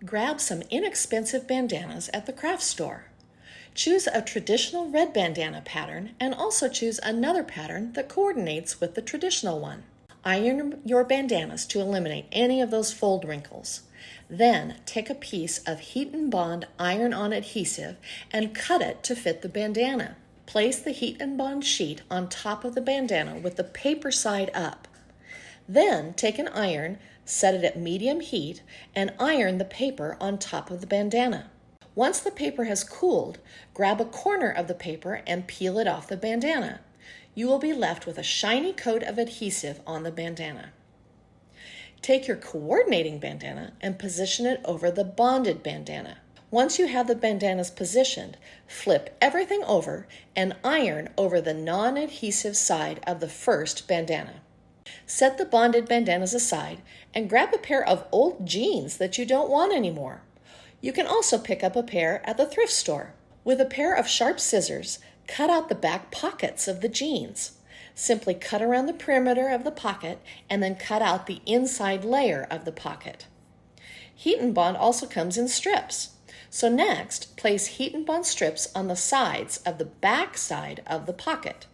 Grab some inexpensive bandanas at the craft store. Choose a traditional red bandana pattern and also choose another pattern that coordinates with the traditional one. Iron your bandanas to eliminate any of those fold wrinkles. Then take a piece of heat and bond iron-on adhesive and cut it to fit the bandana. Place the heat and bond sheet on top of the bandana with the paper side up. Then take an iron, set it at medium heat, and iron the paper on top of the bandana. Once the paper has cooled, grab a corner of the paper and peel it off the bandana. You will be left with a shiny coat of adhesive on the bandana. Take your coordinating bandana and position it over the bonded bandana. Once you have the bandanas positioned, flip everything over and iron over the non-adhesive side of the first bandana. Set the bonded bandanas aside and grab a pair of old jeans that you don't want anymore. You can also pick up a pair at the thrift store. With a pair of sharp scissors, cut out the back pockets of the jeans. Simply cut around the perimeter of the pocket and then cut out the inside layer of the pocket. Heat and bond also comes in strips. So next, place heat and bond strips on the sides of the back side of the pocket.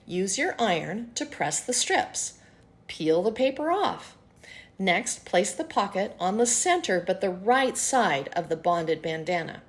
Use your iron to press the strips. Peel the paper off. Next, place the pocket on the center but the right side of the bonded bandana.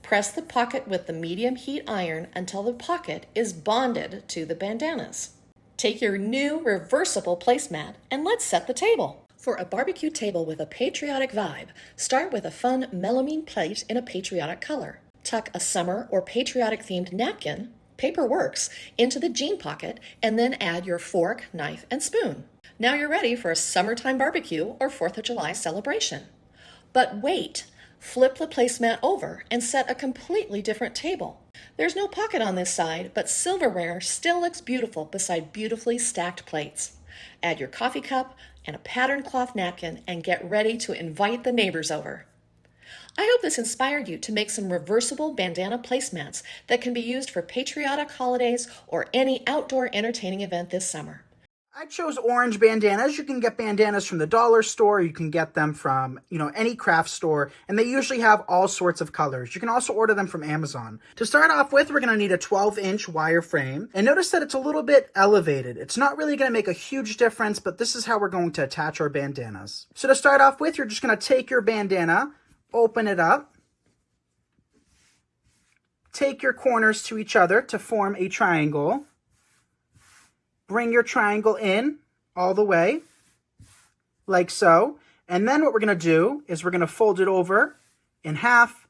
Press the pocket with the medium heat iron until the pocket is bonded to the bandanas. Take your new reversible placemat and let's set the table. For a barbecue table with a patriotic vibe, start with a fun melamine plate in a patriotic color. Tuck a summer or patriotic themed napkin, paper works, into the jean pocket and then add your fork, knife, and spoon. Now you're ready for a summertime barbecue or 4th of July celebration. But wait, flip the placemat over and set a completely different table. There's no pocket on this side, but silverware still looks beautiful beside beautifully stacked plates. Add your coffee cup and a patterned cloth napkin and get ready to invite the neighbors over. I hope this inspired you to make some reversible bandana placemats that can be used for patriotic holidays or any outdoor entertaining event this summer. I chose orange bandanas. You can get bandanas from the dollar store. You can get them from, any craft store, and they usually have all sorts of colors. You can also order them from Amazon. To start off with, we're going to need a 12-inch wire frame, and notice that it's a little bit elevated. It's not really going to make a huge difference, but this is how we're going to attach our bandanas. So to start off with, you're just going to take your bandana, open it up, take your corners to each other to form a triangle. Bring your triangle in all the way, like so. And then what we're going to do is we're going to fold it over in half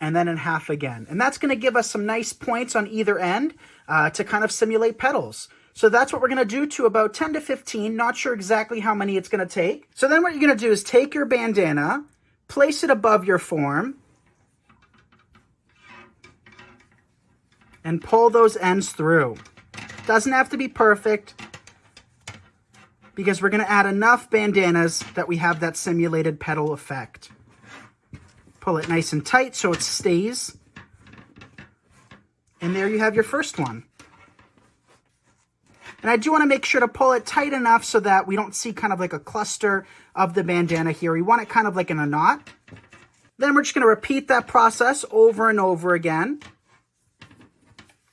and then in half again. And that's going to give us some nice points on either end to kind of simulate petals. So that's what we're going to do to about 10 to 15. Not sure exactly how many it's going to take. So then what you're going to do is take your bandana, place it above your form, and pull those ends through. Doesn't have to be perfect because we're going to add enough bandanas that we have that simulated petal effect. Pull it nice and tight so it stays. And there you have your first one. And I do want to make sure to pull it tight enough so that we don't see kind of like a cluster of the bandana here. We want it kind of like in a knot. Then we're just going to repeat that process over and over again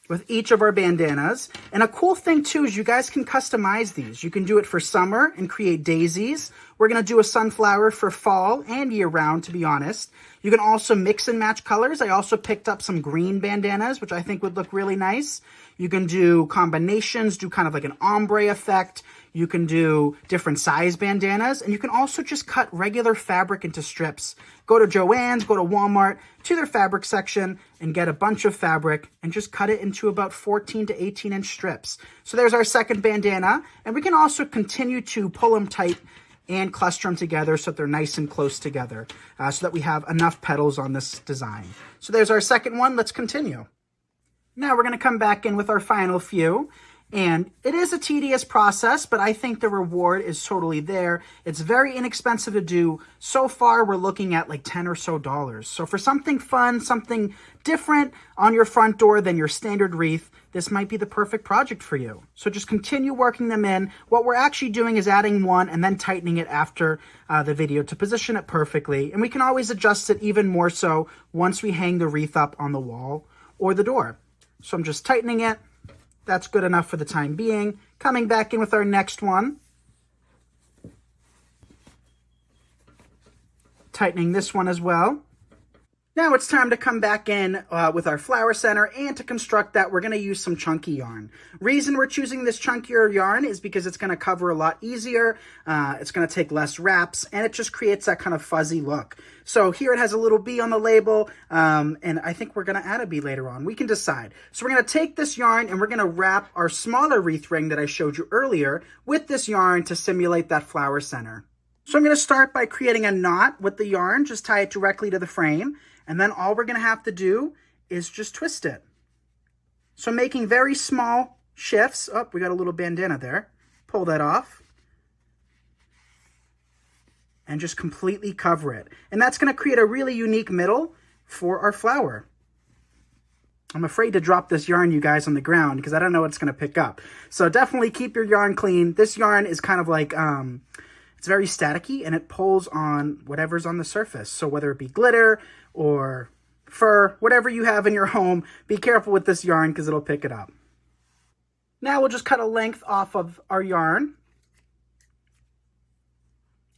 with each of our bandanas. And a cool thing too is you guys can customize these. You can do it for summer and create daisies. We're going to do a sunflower for fall and year round, to be honest. You can also mix and match colors. I also picked up some green bandanas, which I think would look really nice. You can do combinations, do kind of like an ombre effect. You can do different size bandanas, and you can also just cut regular fabric into strips. Go to Joann's, go to Walmart, to their fabric section, and get a bunch of fabric and just cut it into about 14 to 18-inch strips. So there's our second bandana, and we can also continue to pull them tight and cluster them together so that they're nice and close together so that we have enough petals on this design. So there's our second one. Let's continue. Now we're going to come back in with our final few. And it is a tedious process, but I think the reward is totally there. It's very inexpensive to do. So far, we're looking at like $10 or so. So for something fun, something different on your front door than your standard wreath, this might be the perfect project for you. So just continue working them in. What we're actually doing is adding one and then tightening it after the video to position it perfectly. And we can always adjust it even more so once we hang the wreath up on the wall or the door. So I'm just tightening it. That's good enough for the time being. Coming back in with our next one. Tightening this one as well. Now it's time to come back in with our flower center, and to construct that, we're going to use some chunky yarn. Reason we're choosing this chunkier yarn is because it's going to cover a lot easier, it's going to take less wraps, and it just creates that kind of fuzzy look. So here it has a little bee on the label, and I think we're going to add a bee later on. We can decide. So we're going to take this yarn and we're going to wrap our smaller wreath ring that I showed you earlier with this yarn to simulate that flower center. So I'm going to start by creating a knot with the yarn, just tie it directly to the frame. And then all we're going to have to do is just twist it. So making very small shifts. Oh, we got a little bandana there. Pull that off. And just completely cover it. And that's going to create a really unique middle for our flower. I'm afraid to drop this yarn, you guys, on the ground because I don't know what it's going to pick up. So definitely keep your yarn clean. This yarn is kind of like, it's very staticky and it pulls on whatever's on the surface. So whether it be glitter or fur, whatever you have in your home, be careful with this yarn because it'll pick it up. Now we'll just cut a length off of our yarn.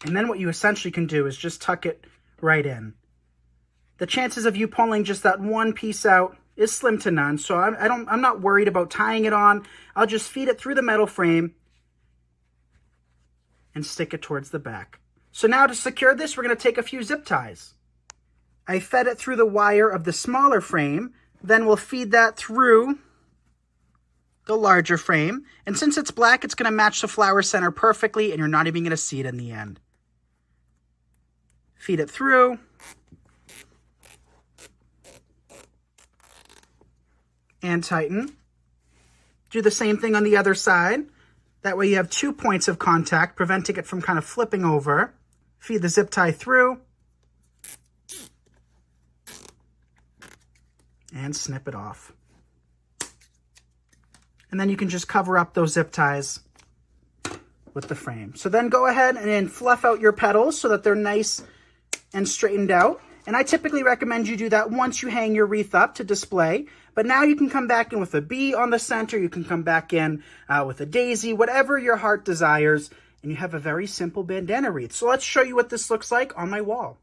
And then what you essentially can do is just tuck it right in. The chances of you pulling just that one piece out is slim to none, so I'm not worried about tying it on. I'll just feed it through the metal frame and stick it towards the back. So now to secure this, we're going to take a few zip ties. I fed it through the wire of the smaller frame, then we'll feed that through the larger frame. And since it's black, it's going to match the flower center perfectly, and you're not even going to see it in the end. Feed it through. And tighten. Do the same thing on the other side. That way you have 2 points of contact, preventing it from kind of flipping over. Feed the zip tie through. And snip it off. And then you can just cover up those zip ties with the frame. So then go ahead and then fluff out your petals so that they're nice and straightened out. And I typically recommend you do that once you hang your wreath up to display. But now you can come back in with a bee on the center. You can come back in with a daisy, whatever your heart desires. And you have a very simple bandana wreath. So let's show you what this looks like on my wall.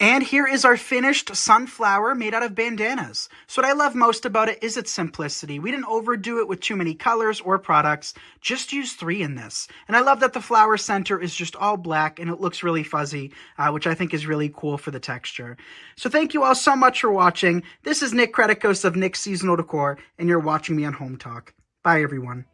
And here is our finished sunflower made out of bandanas. So what I love most about it is its simplicity. We didn't overdo it with too many colors or products, just use 3 in this. And I love that the flower center is just all black and it looks really fuzzy, which I think is really cool for the texture. So thank you all so much for watching. This is Nick Kretikos of Nick's Seasonal Decor, and you're watching me on Hometalk. Bye everyone.